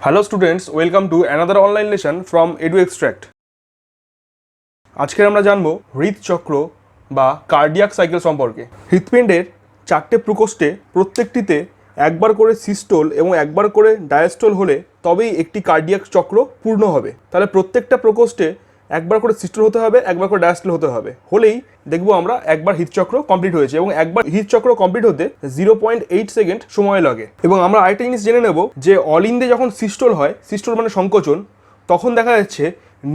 Hello students, welcome to another online lesson from edu extract. আজকে আমরা জানবো হৃদচক্র বা কার্ডিয়াক সাইকেল সম্পর্কে। হৃৎপিণ্ডের চারটে প্রকোষ্ঠে প্রত্যেকটিতে একবার করে সিস্টোল এবং একবার করে ডায়াস্টোল হলে তবেই একটি কার্ডিয়াক চক্র পূর্ণ হবে। তাহলে প্রত্যেকটা প্রকোষ্ঠে একবার করে সিস্টোল হতে হবে, একবার করে ডায়াস্টোল হতে হবে, হলেই দেখবো আমরা একবার হৃদচক্র কমপ্লিট হয়েছে। এবং একবার হৃদচক্র কমপ্লিট হতে 0.8 সেকেন্ড সময় লাগে। এবং আমরা আরেকটা জিনিস জেনে নেব যে অলিন্দে যখন সিস্টোল হয়, সিস্টোল মানে সংকোচন, তখন দেখা যাচ্ছে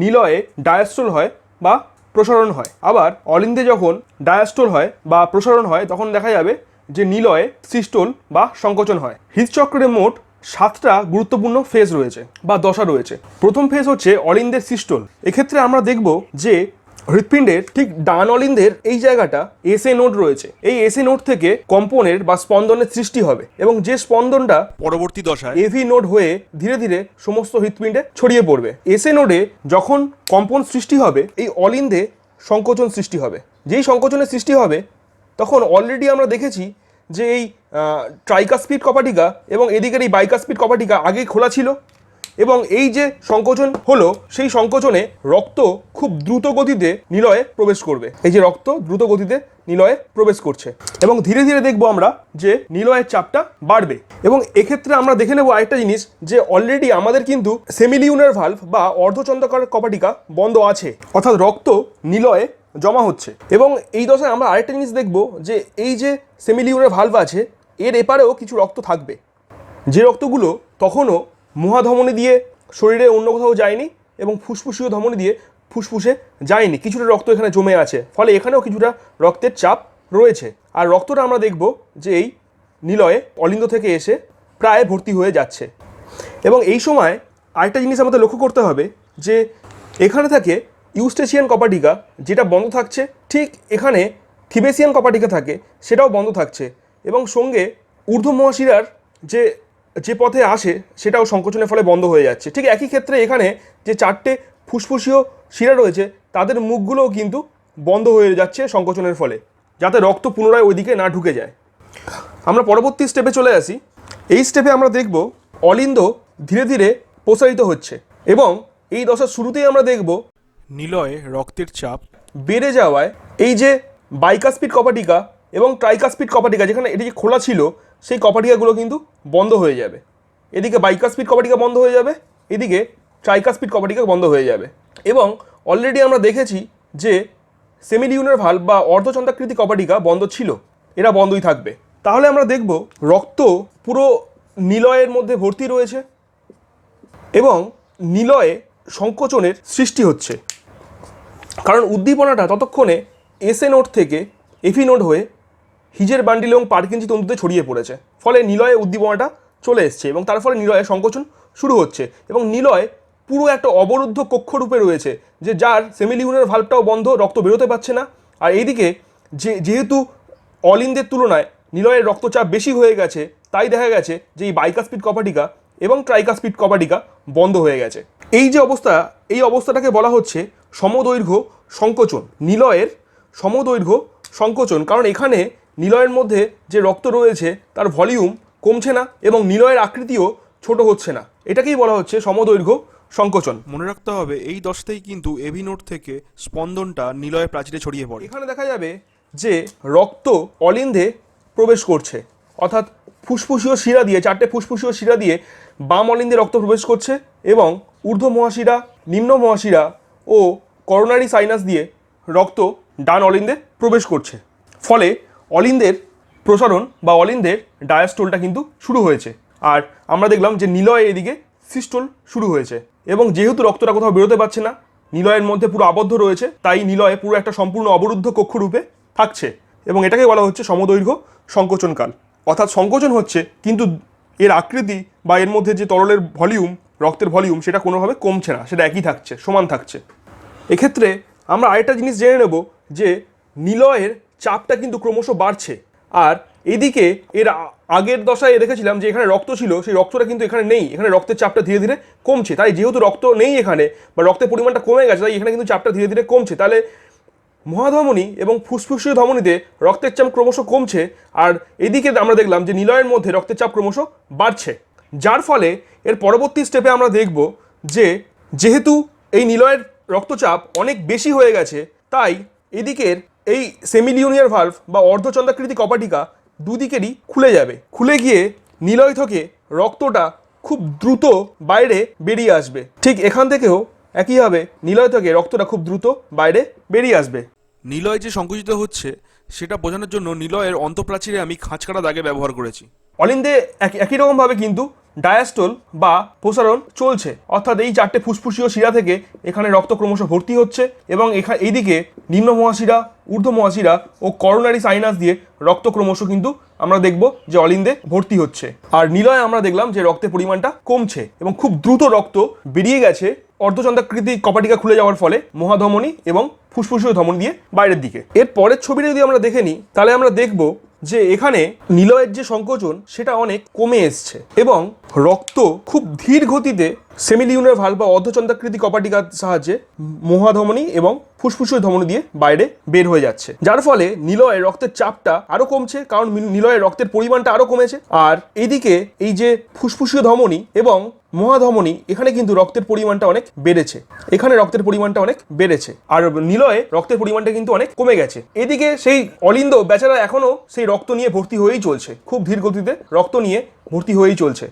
নিলয়ে ডায়াস্টোল হয় বা প্রসারণ হয়। আবার অলিন্দে যখন ডায়াস্টোল হয় বা প্রসারণ হয় তখন দেখা যাবে যে নিলয়ে সিস্টোল বা সংকোচন হয়। হৃদচক্রে মোট 7টা গুরুত্বপূর্ণ ফেজ রয়েছে বা দশা রয়েছে। প্রথম ফেজ হচ্ছে অলিন্দের সিস্টোল। এক্ষেত্রে আমরা দেখব যে হৃৎপিণ্ডের ঠিক ডান অলিন্দের এই জায়গাটা এসএ নোড রয়েছে। এই এসএ নোড থেকে কম্পনের বা স্পন্দনের সৃষ্টি হবে এবং যে স্পন্দনটা পরবর্তী দশায় এভি নোড হয়ে ধীরে ধীরে সমস্ত হৃৎপিণ্ডে ছড়িয়ে পড়বে। এসএ নোডে যখন কম্পন সৃষ্টি হবে, এই অলিন্দে সংকোচন সৃষ্টি হবে। যেই সংকোচনের সৃষ্টি হবে তখন অলরেডি আমরা দেখেছি যে এই ট্রাইকাস্পিড কপাটিকা এবং এদিকের এই বাইকাস্পিড কপাটিকা আগে খোলা ছিল এবং এই যে সংকোচন হলো সেই সংকোচনে রক্ত খুব দ্রুত গতিতে নিলয়ে প্রবেশ করবে। এই যে রক্ত দ্রুত গতিতে নিলয়ে প্রবেশ করছে এবং ধীরে ধীরে দেখবো আমরা যে নিলয়ের চাপটা বাড়বে। এবং এক্ষেত্রে আমরা দেখে নেব আরেকটা জিনিস যে অলরেডি আমাদের কিন্তু সেমিলিউনার ভালভ বা অর্ধচন্দ্রাকার কপাটিকা বন্ধ আছে, অর্থাৎ রক্ত নিলয়ে জমা হচ্ছে। এবং এই দশায় আমরা আরেকটা জিনিস দেখব যে এই যে সেমিলিউনার ভালভ আছে এর এপারেও কিছু রক্ত থাকবে, যে রক্তগুলো তখনও মহাধমনী দিয়ে শরীরে অন্য কোথাও যায়নি এবং ফুসফুসীয় ধমনী দিয়ে ফুসফুসে যায়নি। কিছুটা রক্ত এখানে জমে আছে, ফলে এখানেও কিছুটা রক্তের চাপ রয়েছে। আর রক্তটা আমরা দেখব যে এই নিলয়ে অলিন্দ থেকে এসে প্রায় ভর্তি হয়ে যাচ্ছে। এবং এই সময় আরেকটা জিনিস আমাদের লক্ষ্য করতে হবে যে এখানে থাকে ইউস্টেচিয়ান কপাটিকা, যেটা বন্ধ থাকছে। ঠিক এখানে থিবেসিয়ান কপাটিকা থাকে, সেটাও বন্ধ থাকছে। এবং সঙ্গে ঊর্ধ্ব মহাশিরার যে পথে আসে সেটাও সংকোচনের ফলে বন্ধ হয়ে যাচ্ছে। ঠিক একই ক্ষেত্রে এখানে যে চারটে ফুসফুসীয় শিরা রয়েছে তাদের মুখগুলোও কিন্তু বন্ধ হয়ে যাচ্ছে সংকোচনের ফলে, যাতে রক্ত পুনরায় ওইদিকে না ঢুকে যায়। আমরা পরবর্তী স্টেপে চলে আসি। এই স্টেপে আমরা দেখব অলিন্দ ধীরে ধীরে প্রসারিত হচ্ছে এবং এই দশার শুরুতেই আমরা দেখব নিলয়ে রক্তের চাপ বেড়ে যাওয়ায় এই যে বাইকাস্পিড কপাটিকা এবং ট্রাইকাস্পিড কপাটিকা, যেখানে এটি খোলা ছিল সেই কপাটিকাগুলো কিন্তু বন্ধ হয়ে যাবে। এদিকে বাইকাস্পিড কপাটিকা বন্ধ হয়ে যাবে, এদিকে ট্রাইকাস্পিড কপাটিকা বন্ধ হয়ে যাবে। এবং অলরেডি আমরা দেখেছি যে সেমিলিউনার ভালভ বা অর্ধচন্দ্রাকৃতি কপাটিকা বন্ধ ছিল, এরা বন্ধই থাকবে। তাহলে আমরা দেখব রক্ত পুরো নিলয়ের মধ্যে ভর্তি রয়েছে এবং নিলয়ে সংকোচনের সৃষ্টি হচ্ছে, কারণ উদ্দীপনাটা ততক্ষণে এসএ নোড থেকে এফি নোড হয়ে হিজের বান্ডিল এবং পার্কিনজি তন্তুতে ছড়িয়ে পড়েছে। ফলে নিলয়ে উদ্দীপনাটা চলে এসছে এবং তার ফলে নিলয়ে সংকোচন শুরু হচ্ছে এবং নিলয় পুরো একটা অবরুদ্ধ কক্ষরূপে রয়েছে, যে যার সেমিলিউনার ভালভটাও বন্ধ, রক্ত বেরোতে পারছে না। আর এইদিকে যেহেতু অলিন্দের তুলনায় নিলয়ের রক্তচাপ বেশি হয়ে গেছে, তাই দেখা গেছে যে এই বাইকাস্পিড কপাটিকা এবং ট্রাইকাস্পিড কপাটিকা বন্ধ হয়ে গেছে। এই যে অবস্থা, এই অবস্থাটাকে বলা হচ্ছে সমদৈর্ঘ্য সংকোচন, নিলয়ের সমদৈর্ঘ্য সংকোচন। কারণ এখানে নিলয়ের মধ্যে যে রক্ত রয়েছে তার ভলিউম কমছে না এবং নিলয়ের আকৃতিও ছোট হচ্ছে না, এটাকেই বলা হচ্ছে সমদৈর্ঘ্য সংকোচন। মনে রাখতে হবে এই দশটাই কিন্তু এভি নোড থেকে স্পন্দনটা নিলয়ের প্রাচীরে ছড়িয়ে পড়ে। এখানে দেখা যাবে যে রক্ত অলিন্দে প্রবেশ করছে, অর্থাৎ ফুসফুসীয় শিরা দিয়ে, চারটে ফুসফুসীয় শিরা দিয়ে বাম অলিন্দে রক্ত প্রবেশ করছে এবং ঊর্ধ্ব মহাশিরা, নিম্ন মহাশিরা ও করোনারি সাইনাস দিয়ে রক্ত ডান অলিন্দে প্রবেশ করছে। ফলে অলিন্দের প্রসারণ বা অলিন্দের ডায়াস্টোলটা কিন্তু শুরু হয়েছে। আর আমরা দেখলাম যে নিলয়ে এদিকে সিস্টোল শুরু হয়েছে এবং যেহেতু রক্তটা কোথাও বেরোতে পারছে না, নিলয়ের মধ্যে পুরো আবদ্ধ রয়েছে, তাই নিলয়ে পুরো একটা সম্পূর্ণ অবরুদ্ধ কক্ষরূপে থাকছে এবং এটাকে বলা হচ্ছে সমদৈর্ঘ্য সংকোচনকাল। অর্থাৎ সংকোচন হচ্ছে কিন্তু এর আকৃতি বা এর মধ্যে যে তরলের ভলিউম, রক্তের ভলিউম, সেটা কোনোভাবে কমছে না, সেটা একই থাকছে, সমান থাকছে। এক্ষেত্রে আমরা আরেকটা জিনিস জেনে নেব যে নিলয়ের চাপটা কিন্তু ক্রমশ বাড়ছে। আর এদিকে এর আগের দশায় দেখেছিলাম যে এখানে রক্ত ছিল, সেই রক্তটা কিন্তু এখানে নেই, এখানে রক্তের চাপটা ধীরে ধীরে কমছে। তাই যেহেতু রক্ত নেই এখানে বা রক্তের পরিমাণটা কমে গেছে, তাই এখানে কিন্তু চাপটা ধীরে ধীরে কমছে। তাহলে মহাধমনী এবং ফুসফুসীয় ধমনীতে রক্তের চাপ ক্রমশ কমছে, আর এদিকে আমরা দেখলাম যে নিলয়ের মধ্যে রক্তের চাপ ক্রমশ বাড়ছে। যার ফলে এর পরবর্তী স্টেপে আমরা দেখব যে যেহেতু এই নিলয়ের রক্তচাপ অনেক বেশি হয়ে গেছে, তাই এদিকের এই সেমিলিউনিয়ার ভালভ বা অর্ধচন্দ্রাকৃতি কপাটিকা দুদিকেরই খুলে যাবে। খুলে গিয়ে নিলয় থেকে রক্তটা খুব দ্রুত বাইরে বেরিয়ে আসবে। ঠিক এখান থেকেও একইভাবে নিলয় থেকে রক্তটা খুব দ্রুত বাইরে বেরিয়ে আসবে। নিলয় যে সংকুচিত হচ্ছে সেটা বোঝানোর জন্য নিলয়ের অন্তঃপ্রাচীরে আমি খাঁজকাটা দাগে ব্যবহার করেছি। অলিন্দে একই রকমভাবে কিন্তু ডায়াস্টোল বা প্রসারণ চলছে, অর্থাৎ এই চারটে ফুসফুসীয় শিরা থেকে এখানে রক্ত ক্রমশ ভর্তি হচ্ছে এবং এইদিকে নিম্ন মহাশিরা, ঊর্ধ্ব মহাশিরা ও করোনারি সাইনাস দিয়ে রক্ত ক্রমশ কিন্তু আমরা দেখব যে অলিন্দে ভর্তি হচ্ছে। আর নিলয়ে আমরা দেখলাম যে রক্তের পরিমাণটা কমছে এবং খুব দ্রুত রক্ত বেরিয়ে গেছে অর্ধচন্দ্রাকৃতি কপাটিকা খুলে যাওয়ার ফলে মহাধমনী এবং ফুসফুসীয় ধমনী দিয়ে বাইরের দিকে। এর পরের ছবিটা যদি আমরা দেখে নিই তাহলে আমরা দেখব যে এখানে নিলয়ের যে সংকোচন সেটা অনেক কমে এসছে এবং রক্ত খুব ধীর গতিতে সেমিলিউনার ভালভ বা অর্ধচন্দ্রাকৃতি কপাটিকার সাহায্যে মহাধমনী এবং ফুসফুসীয় ধমনী দিয়ে বাইরে বের হয়ে যাচ্ছে, যার ফলে নিলয়ের রক্তের চাপটা আরো কমছে, কারণ নিলয়ের রক্তের পরিমাণটা আরো কমেছে। আর এদিকে এই যে ফুসফুসীয় ধমনী এবং মহাধমনী, এখানে কিন্তু রক্তের পরিমাণটা অনেক বেড়েছে, এখানে রক্তের পরিমাণটা অনেক বেড়েছে, আর নিলয়ে রক্তের পরিমাণটা কিন্তু অনেক কমে গেছে। এদিকে সেই অলিন্দ বেচারা এখনো সেই রক্ত নিয়ে ভর্তি হয়েই চলছে, খুব ধীর গতিতে রক্ত নিয়ে ভর্তি হয়েই চলছে।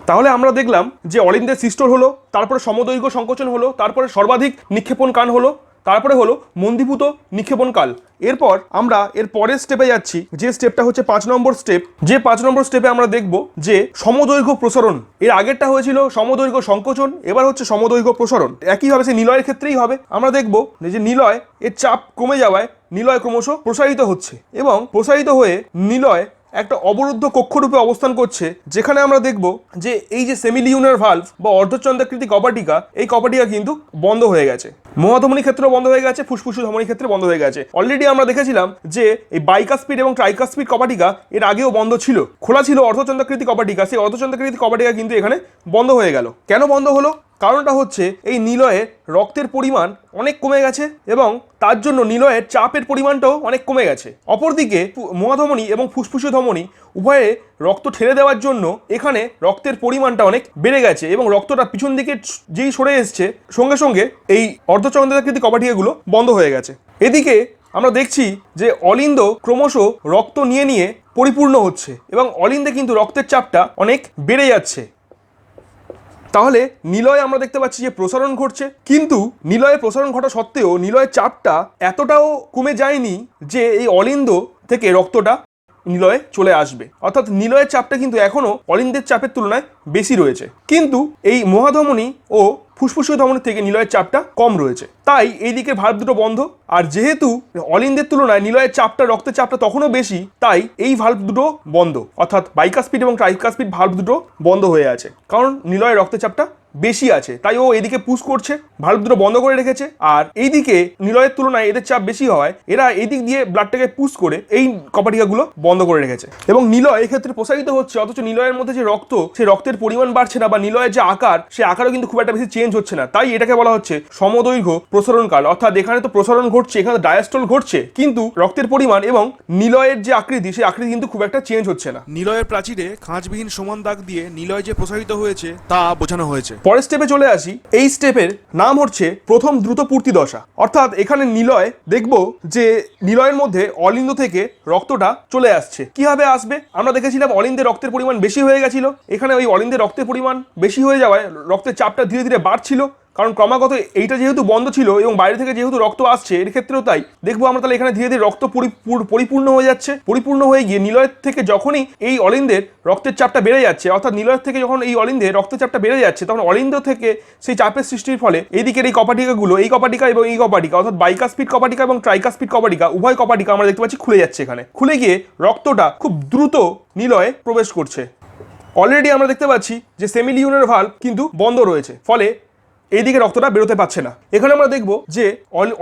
তাহলে আমরা দেখলাম যে অলিন্দের সিস্টোল হলো, তারপরে সমদৈর্ঘ্য সংকোচন হলো, তারপরে সর্বাধিক নিক্ষেপণ কান হলো, তারপরে হলো মন্দীভূত নিক্ষেপণ কাল। এরপর আমরা এর পরের স্টেপে যাচ্ছি, যে স্টেপটা হচ্ছে 5 নম্বর স্টেপ। যে 5 নম্বর স্টেপে আমরা দেখব যে সমদৈর্ঘ্য প্রসারণ। এর আগেরটা হয়েছিল সমদৈর্ঘ্য সংকোচন, এবার হচ্ছে সমদৈর্ঘ্য প্রসারণ। একইভাবে সে নিলয়ের ক্ষেত্রেই হবে। আমরা দেখব যে নিলয় এর চাপ কমে যাওয়ায় নিলয় ক্রমশ প্রসারিত হচ্ছে এবং প্রসারিত হয়ে নিলয় একটা অবরুদ্ধ কক্ষরূপে অবস্থান করছে, যেখানে আমরা দেখব যে এই যে সেমিলিউনার ভালভ বা অর্ধচন্দ্রাকৃতি কপাটিকা, এই কপাটিকা কিন্তু বন্ধ হয়ে গেছে। মহাধমনী ক্ষেত্রে বন্ধ হয়ে গেছে, ফুসফুসীয় ধমনী ক্ষেত্রে বন্ধ হয়ে গেছে। অলরেডি আমরা দেখেছিলাম যে এই বাইকাস্পিড এবং ট্রাইকাস্পিড কপাটিকা এর আগেও বন্ধ ছিল, খোলা ছিল অর্ধচন্দ্রাকৃতি কপাটিকা, সেই অর্ধচন্দ্রাকৃতি কপাটিকা কিন্তু এখানে বন্ধ হয়ে গেল। কেন বন্ধ হলো? কারণটা হচ্ছে এই নিলয়ে রক্তের পরিমাণ অনেক কমে গেছে এবং তার জন্য নিলয়ের চাপের পরিমাণটাও অনেক কমে গেছে। অপরদিকে মহাধমনী এবং ফুসফুসীয় ধমনী উভয়ে রক্ত ঠেলে দেওয়ার জন্য এখানে রক্তের পরিমাণটা অনেক বেড়ে গেছে এবং রক্তটা পিছন দিকে যেই সরে এসছে, সঙ্গে সঙ্গে এই অর্ধচন্দ্রাকৃতি কপাটিকাগুলো বন্ধ হয়ে গেছে। এদিকে আমরা দেখছি যে অলিন্দ ক্রমশ রক্ত নিয়ে নিয়ে পরিপূর্ণ হচ্ছে এবং অলিন্দে কিন্তু রক্তের চাপটা অনেক বেড়ে যাচ্ছে। তাহলে নিলয়ে আমরা দেখতে পাচ্ছি যে প্রসারণ ঘটছে, কিন্তু নিলয়ে প্রসারণ ঘটা সত্ত্বেও নিলয়ের চাপটা এতটাও কমে যায়নি যে এই অলিন্দ থেকে রক্তটা নিলয়ে চলে আসবে। অর্থাৎ নিলয়ের চাপটা কিন্তু এখনো অলিন্দের চাপের তুলনায় বেশি রয়েছে, কিন্তু এই মহাধমনী ও ফুসফুসীয় ধমনী থেকে নিলয়ের চাপটা কম রয়েছে, তাই এই দিকের ভালভ দুটো বন্ধ। আর যেহেতু অলিন্দের তুলনায় নিলয়ের চাপটা, রক্তের চাপটা তখনও বেশি, তাই এই ভালভ দুটো বন্ধ, অর্থাৎ বাইকাস্পিড এবং ট্রাইকাস্পিড ভালভ দুটো বন্ধ হয়ে আছে, কারণ নিলয়ের রক্তের চাপটা বেশি আছে, তাই ও এদিকে পুশ করছে, ভালভ দুটো বন্ধ করে রেখেছে। আর এইদিকে নিলয়ের তুলনায় এদের চাপ বেশি হওয়ায় এরা এই দিক দিয়ে ব্লাডটাকে পুশ করে এই কপাটিকাগুলো বন্ধ করে রেখেছে এবং নিলয় এক্ষেত্রে প্রসারিত হচ্ছে। অথচ নিলয়ের মধ্যে যে রক্ত, সেই রক্তের পরিমাণ বাড়ছে না, বা নিলয়ের যে আকার, সেই আকারও কিন্তু খুব একটা বেশি চেঞ্জ হচ্ছে না, তাই এটাকে বলা হচ্ছে সমদৈর্ঘ্য প্রসারণকাল। অর্থাৎ এখানে তো প্রসারণ ঘটছে, এখানে ডায়াস্টল ঘটছে, কিন্তু রক্তের পরিমাণ এবং নিলয়ের যে আকৃতি, সেই আকৃতি কিন্তু খুব একটা চেঞ্জ হচ্ছে না। নিলয়ের প্রাচীরে খাঁজবিহীন সমান দাগ দিয়ে নিলয় যে প্রসারিত হয়েছে তা বোঝানো হয়েছে। পরের স্টেপে চলে আসি। এই স্টেপের নাম হচ্ছে প্রথম দ্রুত পূর্তি দশা। অর্থাৎ এখানে নিলয় দেখব যে নিলয়ের মধ্যে অলিন্দ থেকে রক্তটা চলে আসছে। কিভাবে আসবে? আমরা দেখেছিলাম অলিন্দের রক্তের পরিমাণ বেশি হয়ে গেছিল, এখানে ওই অলিন্দের রক্তের পরিমাণ বেশি হয়ে যাওয়ায় রক্তের চাপটা ধীরে ধীরে বাড়ছিল, কারণ ক্রমাগত এইটা যেহেতু বন্ধ ছিল এবং বাইরে থেকে যেহেতু রক্ত আসছে, এর ক্ষেত্রেও তাই দেখবো আমরা। তাহলে এখানে ধীরে ধীরে রক্ত পরিপূর্ণ হয়ে যাচ্ছে, পরিপূর্ণ হয়ে গিয়ে নিলয়ের থেকে যখনই এই অলিন্দের রক্তের চাপটা বেড়ে যাচ্ছে, অর্থাৎ নিলয়ের থেকে যখন এই অলিন্দের রক্তের চাপটা বেড়ে যাচ্ছে, তখন অলিন্দ থেকে সেই চাপের সৃষ্টির ফলে এইদিকের এই কপাটিকাগুলো, এই কপাটিকা এবং এই কপাটিকা, অর্থাৎ বাইকাস্পিড কপাটিকা এবং ট্রাইকাস্পিড কপাটিকা, উভয় কপাটিকা আমরা দেখতে পাচ্ছি খুলে যাচ্ছে। এখানে খুলে গিয়ে রক্তটা খুব দ্রুত নিলয়ে প্রবেশ করছে। অলরেডি আমরা দেখতে পাচ্ছি যে সেমিলিউনার ভালভ কিন্তু বন্ধ রয়েছে, ফলে এইদিকে রক্তটা বেরোতে পারছে না। এখানে আমরা দেখব যে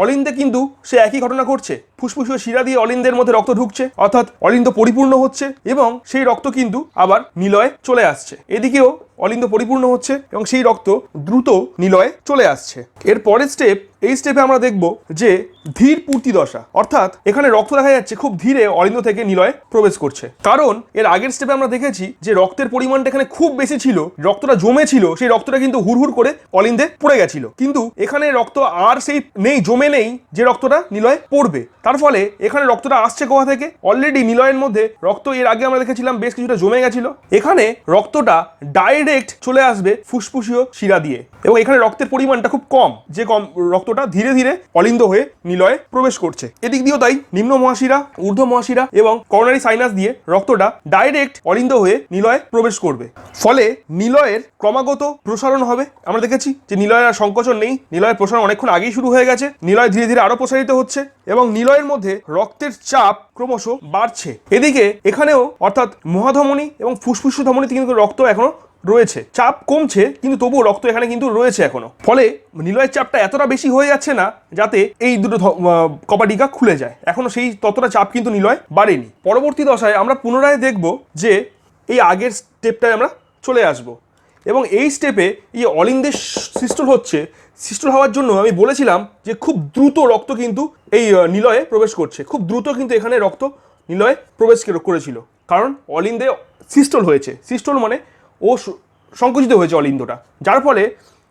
অলিন্দে কিন্তু সে একই ঘটনা ঘটছে, ফুসফুসীয় শিরা দিয়ে অলিন্দের মধ্যে রক্ত ঢুকছে, অর্থাৎ অলিন্দ পরিপূর্ণ হচ্ছে এবং সেই রক্ত কিন্তু আবার নিলয়ে চলে আসছে। এদিকেও অলিন্দ পরিপূর্ণ হচ্ছে এবং সেই রক্ত দ্রুত নিলয়ে চলে আসছে। এর পরের স্টেপ, এই স্টেপে আমরা দেখব যে ধীর পূর্তি দশা, অর্থাৎ এখানে রক্ত দেখা যাচ্ছে খুব ধীরে অলিন্দ থেকে নিলয়ে প্রবেশ করছে। কারণ এর আগের স্টেপে আমরা দেখেছি যে রক্তের পরিমাণটা এখানে খুব বেশি ছিল, রক্তটা জমে ছিল, সেই রক্তটা কিন্তু হুড়হুড় করে অলিন্দে পড়ে গেছিল। কিন্তু এখানে রক্ত আর সেই নেই, জমে নেই যে রক্তটা নিলয়ে পড়বে। তার ফলে এখানে রক্তটা আসছে কোথা থেকে? অলরেডি নিলয়ের মধ্যে রক্ত এর আগে আমরা দেখেছিলাম বেশ কিছুটা জমে গেছিল। এখানে রক্তটা ডাইরেক্ট চলে আসবে ফুসফুসীয় শিরা দিয়ে এবং এখানে রক্তের পরিমাণটা খুব কম, যে কম রক্তটা ধীরে ধীরে অলিন্দ হয়ে নিলয়ে প্রবেশ করছে। এদিক দিয়েও তাই, নিম্ন মহাশিরা, ঊর্ধ্ব মহাশিরা এবং করোনারি সাইনাস দিয়ে রক্তটা ডাইরেক্ট অলিন্দ হয়ে নিলয়ে প্রবেশ করবে। ফলে নিলয়ের ক্রমাগত প্রসারণ হবে। আমরা দেখেছি যে নিলয়ের আর সংকোচন নেই, নিলয়ের প্রসারণ অনেকক্ষণ আগেই শুরু হয়ে গেছে, নিলয় ধীরে ধীরে আরো প্রসারিত হচ্ছে এবং নিলয়ের মধ্যে রক্তের চাপ ক্রমশ বাড়ছে। এদিকে এখানেও অর্থাৎ মহাধমনী এবং ফুসফুস ধমনীতে কিন্তু রক্ত এখনো রয়েছে, চাপ কমছে কিন্তু তবুও রক্ত এখানে কিন্তু রয়েছে এখনো। ফলে নিলয়ের চাপটা এতটা বেশি হয়ে যাচ্ছে না যাতে এই দুটো কপাটিকা খুলে যায়, এখনো সেই ততটা চাপ কিন্তু নিলয় বাড়েনি। পরবর্তী দশায় আমরা পুনরায় দেখব যে এই আগের স্টেপটায় আমরা চলে আসব এবং এই স্টেপে এই অলিন্দের সিস্টল হচ্ছে। সিস্টল হওয়ার জন্য আমি বলেছিলাম যে খুব দ্রুত রক্ত কিন্তু এই নিলয়ে প্রবেশ করছে, খুব দ্রুত কিন্তু এখানে রক্ত নিলয়ে প্রবেশ করেছিল, কারণ অলিন্দে সিস্টল হয়েছে। সিস্টল মানে ও সংকুচিত হয়েছে অলিন্দটা, যার ফলে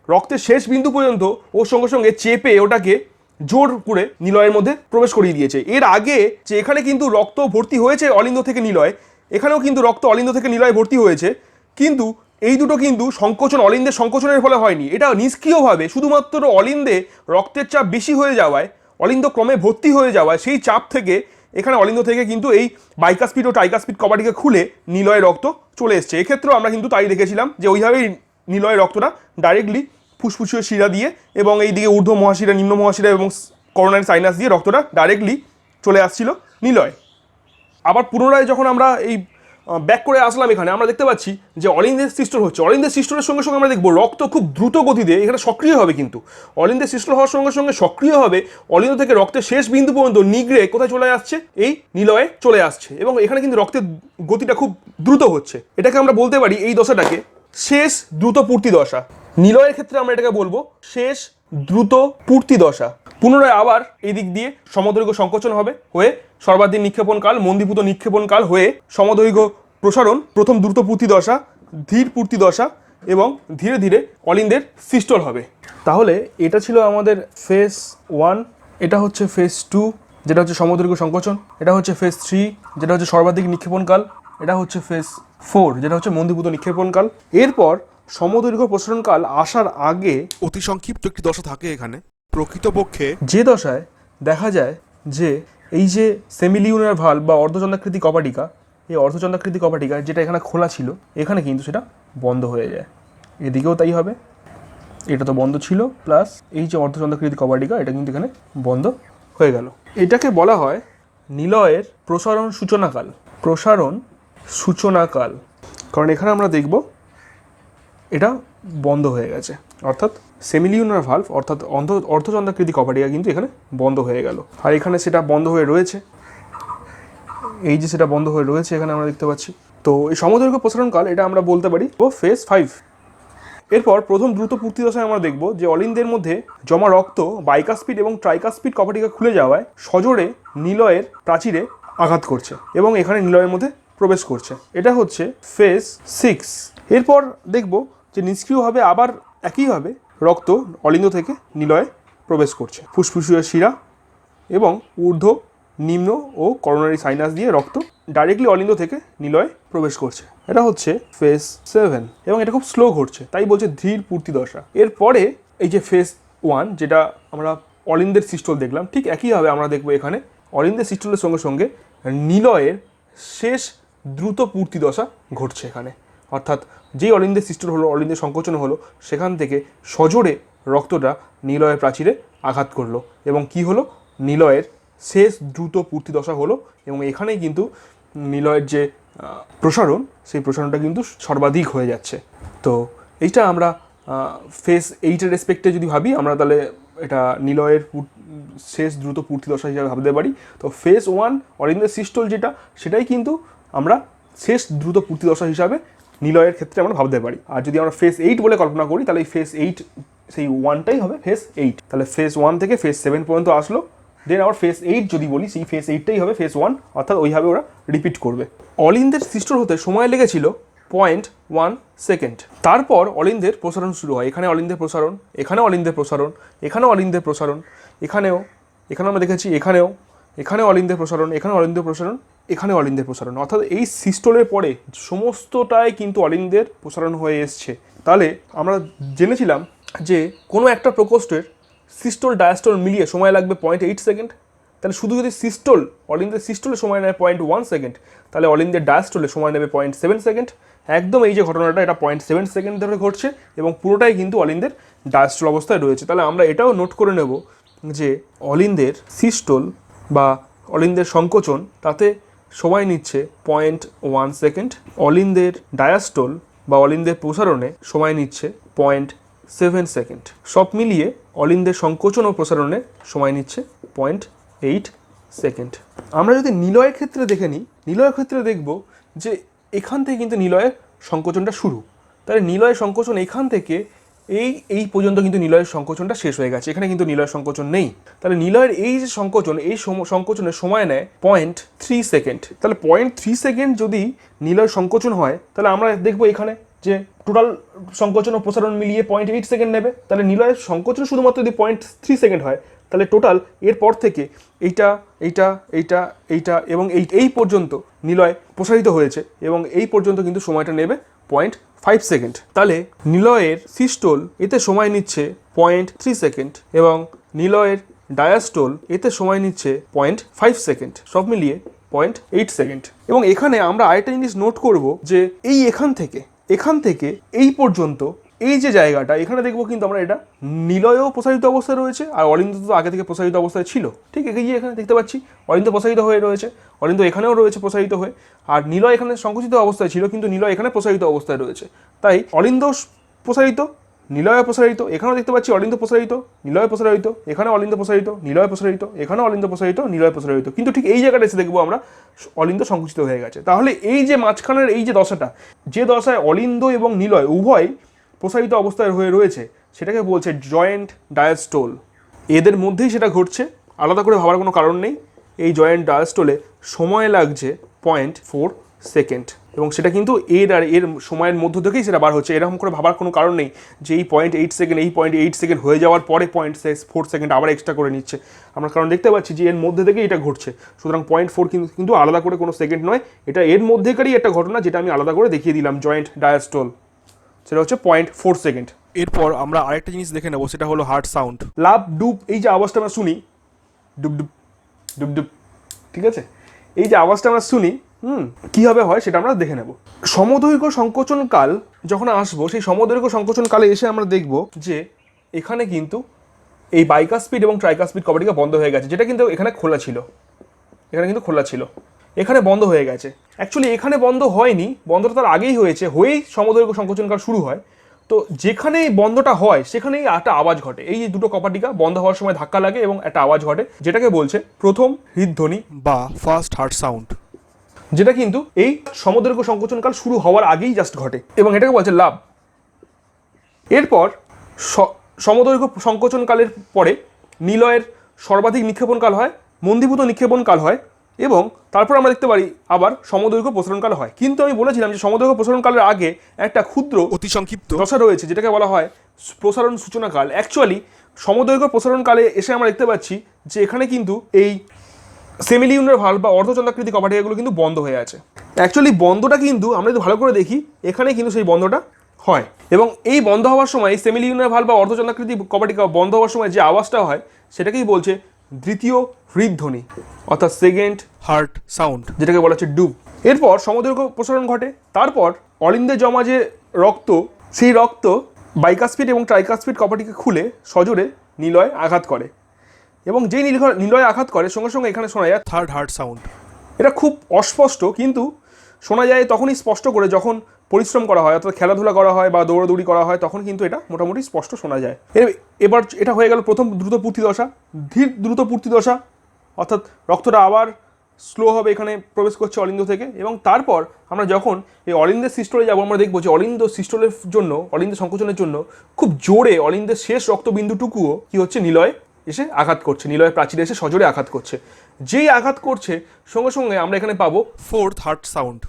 রক্তের শেষ বিন্দু পর্যন্ত ওর সঙ্গে সঙ্গে চেপে ওটাকে জোর করে নিলয়ের মধ্যে প্রবেশ করিয়ে দিয়েছে। এর আগে যে এখানে কিন্তু রক্ত ভর্তি হয়েছে অলিন্দ থেকে নিলয়, এখানেও কিন্তু রক্ত অলিন্দ থেকে নিলয়ে ভর্তি হয়েছে, কিন্তু এই দুটো কিন্তু সংকোচন, অলিন্দের সংকোচনের ফলে হয়নি। এটা নিষ্ক্রিয়ভাবে শুধুমাত্র অলিন্দে রক্তের চাপ বেশি হয়ে যাওয়ায়, অলিন্দ ক্রমে ভর্তি হয়ে যাওয়ায় সেই চাপ থেকে এখানে অলিন্দ থেকে কিন্তু এই বাইকাস্পিড ও টাইকাস্পিড কপাটিকে খুলে নিলয়ে রক্ত চলে এসছে। এক্ষেত্রেও আমরা কিন্তু তাই দেখেছিলাম যে ওইভাবেই নিলয়ের রক্তটা ডাইরেক্টলি ফুসফুসীয় শিরা দিয়ে এবং এইদিকে ঊর্ধ্ব মহাশিরা, নিম্ন মহাশিরা এবং করোনারি সাইনাস দিয়ে রক্তটা ডাইরেক্টলি চলে আসছিল নিলয়। আবার পুনরায় যখন আমরা এই ব্যাক করে আসলাম, এখানে আমরা দেখতে পাচ্ছি যে অলিন্দের সিস্টল হচ্ছে। অলিন্দের সিস্টলের সঙ্গে সঙ্গে আমরা দেখবো রক্ত খুব দ্রুত গতিতে এখানে সক্রিয় হবে, কিন্তু অলিন্দের সিস্টল হওয়ার সঙ্গে সঙ্গে সক্রিয় হবে অলিন্দ থেকে রক্তের শেষ বিন্দু পর্যন্ত নিগড়ে কোথায় চলে আসছে? এই নিলয়ে চলে আসছে এবং এখানে কিন্তু রক্তের গতিটা খুব দ্রুত হচ্ছে। এটাকে আমরা বলতে পারি এই দশাটাকে শেষ দ্রুত পূর্তি দশা। নিলয়ের ক্ষেত্রে আমরা এটাকে বলবো শেষ দ্রুত পূর্তি দশা। পুনরায় আবার এই দিক দিয়ে সমদৈর্ঘ্য সংকোচন হবে, হয়ে সর্বাধিক নিক্ষেপণ কাল, মন্দীভূত নিক্ষেপণ কাল হয়ে সমদৈর্ঘ্য প্রসারণ, প্রথম দ্রুত পূর্তি দশা, ধীর পূর্তি দশা এবং ধীরে ধীরে অলিন্দের সিস্টল হবে। তাহলে এটা ছিল আমাদের ফেজ 1, এটা হচ্ছে ফেজ 2 যেটা হচ্ছে সমদৈর্ঘ্য সংকোচন, এটা হচ্ছে ফেজ 3 যেটা হচ্ছে সর্বাধিক নিক্ষেপণ কাল, এটা হচ্ছে ফেজ 4 যেটা হচ্ছে মন্দীভূত নিক্ষেপণ কাল। এরপর সমদৈর্ঘ্য প্রসারণকাল আসার আগে অতি সংক্ষিপ্ত একটি দশা থাকে এখানে। প্রকৃতপক্ষে যে দশায় দেখা যায় যে এই যে সেমিলিউনার ভালভ বা অর্ধচন্দ্রাকৃতি কপাটিকা, এই অর্ধচন্দ্রাকৃতি কপাটিকা যেটা এখানে খোলা ছিল এখানে কিন্তু সেটা বন্ধ হয়ে যায়। এদিকেও তাই হবে, এটা তো বন্ধ ছিল, প্লাস এই যে অর্ধচন্দ্রাকৃতি কপাটিকা এটা কিন্তু এখানে বন্ধ হয়ে গেল। এটাকে বলা হয় নিলয়ের প্রসারণ সূচনাকাল। প্রসারণ সূচনাকাল, কারণ এখানে আমরা দেখব এটা বন্ধ হয়ে গেছে, অর্থাৎ সেমিলিউনার ভালভ অর্থাৎ অর্ধচন্দ্রাকৃতি কপাটিকা কিন্তু এখানে বন্ধ হয়ে গেল, আর এখানে সেটা বন্ধ হয়ে রয়েছে, এই যে সেটা বন্ধ হয়ে রয়েছে এখানে আমরা দেখতে পাচ্ছি। তো এই সমদৈর্ঘ্য প্রসারণকাল এটা আমরা বলতে পারি ও ফেজ 5। এরপর প্রথম দ্রুত পূর্তি দশায় আমরা দেখব যে অলিন্দের মধ্যে জমা রক্ত বাইকাস্পিড এবং ট্রাইকাস্পিড কপাটিকা খুলে যাওয়ায় সজোরে নিলয়ের প্রাচীরে আঘাত করছে এবং এখানে নিলয়ের মধ্যে প্রবেশ করছে। এটা হচ্ছে ফেজ 6। এরপর দেখব যে নিষ্ক্রিয়ভাবে আবার একইভাবে রক্ত অলিন্দ থেকে নিলয়ে প্রবেশ করছে। ফুসফুসীয় শিরা এবং ঊর্ধ্ব, নিম্ন ও করোনারি সাইনাস দিয়ে রক্ত ডাইরেক্টলি অলিন্দ থেকে নিলয়ে প্রবেশ করছে। এটা হচ্ছে ফেজ 7 এবং এটা খুব স্লো ঘটছে, তাই বলছে ধীর পূর্তি দশা। এরপরে এই যে ফেজ 1 যেটা আমরা অলিন্দের সিস্টল দেখলাম, ঠিক একইভাবে আমরা দেখব এখানে অলিন্দের সিস্টলের সঙ্গে সঙ্গে নিলয়ের শেষ দ্রুত পূর্তি দশা ঘটছে এখানে, অর্থাৎ যেই অলিন্দের সিস্টল হলো, অলিন্দের সংকোচন হলো, সেখান থেকে সজোরে রক্তটা নিলয়ের প্রাচীরে আঘাত করলো এবং কি হলো, নিলয়ের শেষ দ্রুত পূর্তি দশা হলো এবং এখানেই কিন্তু নিলয়ের যে প্রসারণ, সেই প্রসারণটা কিন্তু সর্বাধিক হয়ে যাচ্ছে। তো এইটা আমরা ফেজ 8-এর রেসপেক্টে যদি ভাবি, আমরা তাহলে এটা নিলয়ের শেষ দ্রুত পূর্তি দশা হিসাবে ভাবতে পারি। তো ফেজ 1 অলিন্দের সিস্টোল যেটা, সেটাই কিন্তু আমরা শেষ দ্রুত পূর্তি দশা হিসাবে নিলয়ের ক্ষেত্রে আমরা ভাবতে পারি। আর যদি আমরা ফেজ 8 বলে কল্পনা করি, তাহলে এই ফেজ 8 সেই 1টাই হবে ফেজ 8। তাহলে ফেজ 1 থেকে ফেজ 7 পর্যন্ত আসলো, দেন আবার ফেজ 8 যদি বলি, সেই ফেজ 8টাই হবে ফেজ 1, অর্থাৎ ওইভাবে ওরা রিপিট করবে। অলিন্দের সিস্টোল হতে সময় লেগেছিল 0.1 সেকেন্ড। তারপর অলিন্দের প্রসারণ শুরু হয়। এখানে অলিন্দের প্রসারণ, এখানে অলিন্দের প্রসারণ, এখানেও অলিন্দের প্রসারণ, এখানেও আমরা দেখেছি, এখানে অলিন্দের প্রসারণ, এখানে অলিন্দের প্রসারণ, এখানে অলিন্দের প্রসারণ, অর্থাৎ এই সিস্টোলের পরে সমস্তটাই কিন্তু অলিন্দের প্রসারণ হয়ে এসছে। তাহলে আমরা জেনেছিলাম যে কোনো একটা প্রকোষ্ঠের সিস্টোল ডায়াস্টোল মিলিয়ে সময় লাগবে 0.8 সেকেন্ড। তাহলে শুধু যদি সিস্টোল, অলিন্দের সিস্টোলে সময় নেয় 0.1 সেকেন্ড, তাহলে অলিন্দের ডায়াস্টোলে সময় নেবে 0.7 সেকেন্ড। একদম এই যে ঘটনাটা, এটা 0.7 সেকেন্ড ধরে ঘটছে এবং পুরোটাই কিন্তু অলিন্দের ডায়াস্টোল অবস্থায় রয়েছে। তাহলে আমরা এটাও নোট করে নেব যে অলিন্দের সিস্টোল বা অলিন্দের সংকোচন, তাতে সময় নিচ্ছে 0.1 সেকেন্ড। অলিন্দের ডায়াস্টোল বা অলিন্দের প্রসারণে সময় নিচ্ছে 0.7 সেকেন্ড। সব মিলিয়ে অলিন্দের সংকোচন ও প্রসারণে সময় নিচ্ছে 0.8 সেকেন্ড। আমরা যদি নিলয়ের ক্ষেত্রে দেখে নিই, নিলয়ের ক্ষেত্রে দেখব যে এখান থেকে কিন্তু নিলয়ের সংকোচনটা শুরু। তাহলে নিলয়ের সংকোচন এখান থেকে এই পর্যন্ত কিন্তু নিলয়ের সংকোচনটা শেষ হয়ে গেছে, এখানে কিন্তু নিলয়ের সংকোচন নেই। তাহলে নিলয়ের এই যে সংকোচন, এই সংকোচনের সময় নেয় 0.3 সেকেন্ড। তাহলে 0.3 সেকেন্ড যদি নিলয়ের সংকোচন হয়, তাহলে আমরা দেখবো এখানে যে টোটাল সংকোচন ও প্রসারণ মিলিয়ে 0.8 সেকেন্ড নেবে। তাহলে নিলয়ের সংকোচন শুধুমাত্র যদি 0.3 সেকেন্ড হয়, তাহলে টোটাল এরপর থেকে এইটা এবং এই পর্যন্ত নিলয় প্রসারিত হয়েছে এবং এই পর্যন্ত কিন্তু সময়টা নেবে 0.5 সেকেন্ড। তাহলে নিলয়ের সিস্টোল এতে সময় নিচ্ছে 0.3 সেকেন্ড এবং নিলয়ের ডায়াস্টোল এতে সময় নিচ্ছে 0.5 সেকেন্ড, সব মিলিয়ে 0.8 সেকেন্ড। এবং এখানে আমরা আরেকটা জিনিস নোট করব যে এখান থেকে এই পর্যন্ত এই যে জায়গাটা, এখানে দেখবো কিন্তু আমরা এটা নিলয়ও প্রসারিত অবস্থায় রয়েছে আর অলিন্দ তো আগে থেকে প্রসারিত অবস্থায় ছিল। ঠিক এই যে এখানে দেখতে পাচ্ছি অলিন্দ প্রসারিত হয়ে রয়েছে, অলিন্দ এখানেও রয়েছে প্রসারিত হয়ে, আর নিলয় এখানে সংকুচিত অবস্থায় ছিল কিন্তু নিলয় এখানে প্রসারিত অবস্থায় রয়েছে। তাই অলিন্দ প্রসারিত, নিলয় প্রসারিত, এখানেও দেখতে পাচ্ছি অলিন্দ প্রসারিত, নিলয় প্রসারিত, এখানে অলিন্দ প্রসারিত, নিলয় প্রসারিত, এখানে অলিন্দ প্রসারিত, নিলয় প্রসারিত, কিন্তু ঠিক এই জায়গাটা এসে দেখবো আমরা অলিন্দ সংকুচিত হয়ে গেছে। তাহলে এই যে মাঝখানের এই যে দশাটা, যে দশায় অলিন্দ এবং নিলয় উভয় প্রসারিত অবস্থায় হয়ে রয়েছে, সেটাকে বলছে জয়েন্ট ডায়াস্টোল। এদের মধ্যেই সেটা ঘটছে, আলাদা করে ভাবার কোনো কারণ নেই। এই জয়েন্ট ডায়াস্টোলে সময় লাগছে 0.4 সেকেন্ড এবং সেটা কিন্তু এর সময়ের মধ্য থেকেই সেটা বার হচ্ছে। এরকম করে ভাবার কোনো কারণ নেই যে এই 0.8 সেকেন্ড, এই 0.8 সেকেন্ড হয়ে যাওয়ার পরে 0.4 সেকেন্ড আবার এক্সট্রা করে নিচ্ছে। আমরা কারণ দেখতে পাচ্ছি যে এর মধ্যে থেকেই এটা ঘটছে, সুতরাং 0.4 কিন্তু আলাদা করে কোনো সেকেন্ড নয়, এটা এর মধ্যেকারই একটা ঘটনা যেটা আমি আলাদা করে দেখিয়ে দিলাম জয়েন্ট ডায়াস্টোল, সেটা হচ্ছে 0.4 সেকেন্ড। এরপর আমরা আরেকটা জিনিস দেখে নেবো, সেটা হলো হার্ট সাউন্ড। লাভ ডুব, এই যে আওয়াজটা আমরা শুনি, ডুব ডুব ডুব ডুব, ঠিক আছে, এই যে আওয়াজটা আমরা শুনি কীভাবে হয় সেটা আমরা দেখে নেব। সমদৈর্ঘ্য সংকোচন কাল যখন আসবো, সেই সমদৈর্ঘ্য সংকোচন কালে এসে আমরা দেখব যে এখানে কিন্তু এই বাইকাস্পিড এবং ট্রাইকাস্পিড কপাটিকা বন্ধ হয়ে গেছে, যেটা কিন্তু এখানে খোলা ছিল, এখানে বন্ধ হয়ে গেছে। অ্যাকচুয়ালি এখানে বন্ধ হয়নি, বন্ধটা তার আগেই হয়েই সমদৈর্ঘ্য সংকোচন কাল শুরু হয়। তো যেখানে এই বন্ধটা হয় সেখানেই একটা আওয়াজ ঘটে, এই যে দুটো কপাটিকা বন্ধ হওয়ার সময় ধাক্কা লাগে এবং একটা আওয়াজ ঘটে, যেটাকে বলছে প্রথম হৃদধ্বনি বা ফার্স্ট হার্ট সাউন্ড, যেটা কিন্তু এই সমদৈর্ঘ্য সংকোচনকাল শুরু হওয়ার আগেই জাস্ট ঘটে এবং এটাকে বলছে লাভ। এরপর সমদৈর্ঘ্য সংকোচনকালের পরে নিলয়ের সর্বাধিক নিক্ষেপণকাল হয়, মন্দীভূত নিক্ষেপণকাল হয় এবং তারপর আমরা দেখতে পারি আবার সমদৈর্ঘ্য প্রসারণকাল হয়। কিন্তু আমি বলেছিলাম যে সমদৈর্ঘ্য প্রসারণকালের আগে একটা ক্ষুদ্র অতি সংক্ষিপ্ত দশা রয়েছে যেটাকে বলা হয় প্রসারণ সূচনাকাল। অ্যাকচুয়ালি সমদৈর্ঘ্য প্রসারণকালে এসে আমরা দেখতে পাচ্ছি যে এখানে কিন্তু এই সেমিলিউনার ভালভ বা অর্ধচন্দ্রাকৃতি কপাটিকাগুলো কিন্তু বন্ধ হয়ে আছে। অ্যাকচুয়ালি বন্ধটা কিন্তু আমরা যদি ভালো করে দেখি, এখানে কিন্তু সেই বন্ধটা হয় এবং এই বন্ধ হওয়ার সময় সেমিলিউনার ভালভ বা অর্ধচন্দ্রাকৃতি কপাটিকা বন্ধ হওয়ার সময় যে আওয়াজটা হয় সেটাকেই বলছে দ্বিতীয় হৃদধ্বনি, অর্থাৎ সেকেন্ড হার্ট সাউন্ড, যেটাকে বলা হচ্ছে ডুব। এরপর সমদৈর্ঘ্য প্রসারণ ঘটে, তারপর অলিন্দে জমা যে রক্ত, সেই রক্ত বাইকাস্পিড এবং ট্রাইকাস্পিড কপাটিকে খুলে সজোরে নিলয় আঘাত করে এবং যেই নিলয় আঘাত করে সঙ্গে সঙ্গে এখানে শোনা যায় থার্ড হার্ট সাউন্ড। এটা খুব অস্পষ্ট, কিন্তু শোনা যায় তখনই স্পষ্ট করে যখন পরিশ্রম করা হয়, অর্থাৎ খেলাধুলা করা হয় বা দৌড়াদৌড়ি করা হয়, তখন কিন্তু এটা মোটামুটি স্পষ্ট শোনা যায়। এবার এটা হয়ে গেল প্রথম দ্রুত পূর্তি দশা। ধীর দ্রুত পূর্তি দশা অর্থাৎ রক্তটা আবার স্লো হবে, এখানে প্রবেশ করছে অলিন্দ থেকে, এবং তারপর আমরা যখন এই অলিন্দের সিস্টলে যাবো, আমরা দেখবো যে অলিন্দ সিস্টলের জন্য, অলিন্দ সংকোচনের জন্য খুব জোরে অলিন্দের শেষ রক্তবিন্দুটুকুও কি হচ্ছে, নিলয়ে এসে আঘাত করছে, নিলয়ের প্রাচীরে এসে সজোরে আঘাত করছে। যেই আঘাত করছে সঙ্গে সঙ্গে আমরা এখানে পাবো ফোর্থ হার্ট সাউন্ড।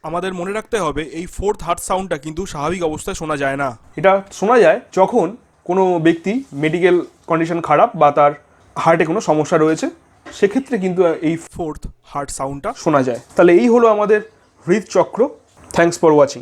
আমাদের মনে রাখতে হবে এই ফোর্থ হার্ট সাউন্ডটা কিন্তু স্বাভাবিক অবস্থায় শোনা যায় না। এটা শোনা যায় যখন কোনো ব্যক্তি মেডিকেল কন্ডিশন খারাপ বা তার হার্টে কোনো সমস্যা রয়েছে, সেক্ষেত্রে কিন্তু এই ফোর্থ হার্ট সাউন্ডটা শোনা যায়। তাহলে এই হলো আমাদের হৃদচক্র। Thanks for watching.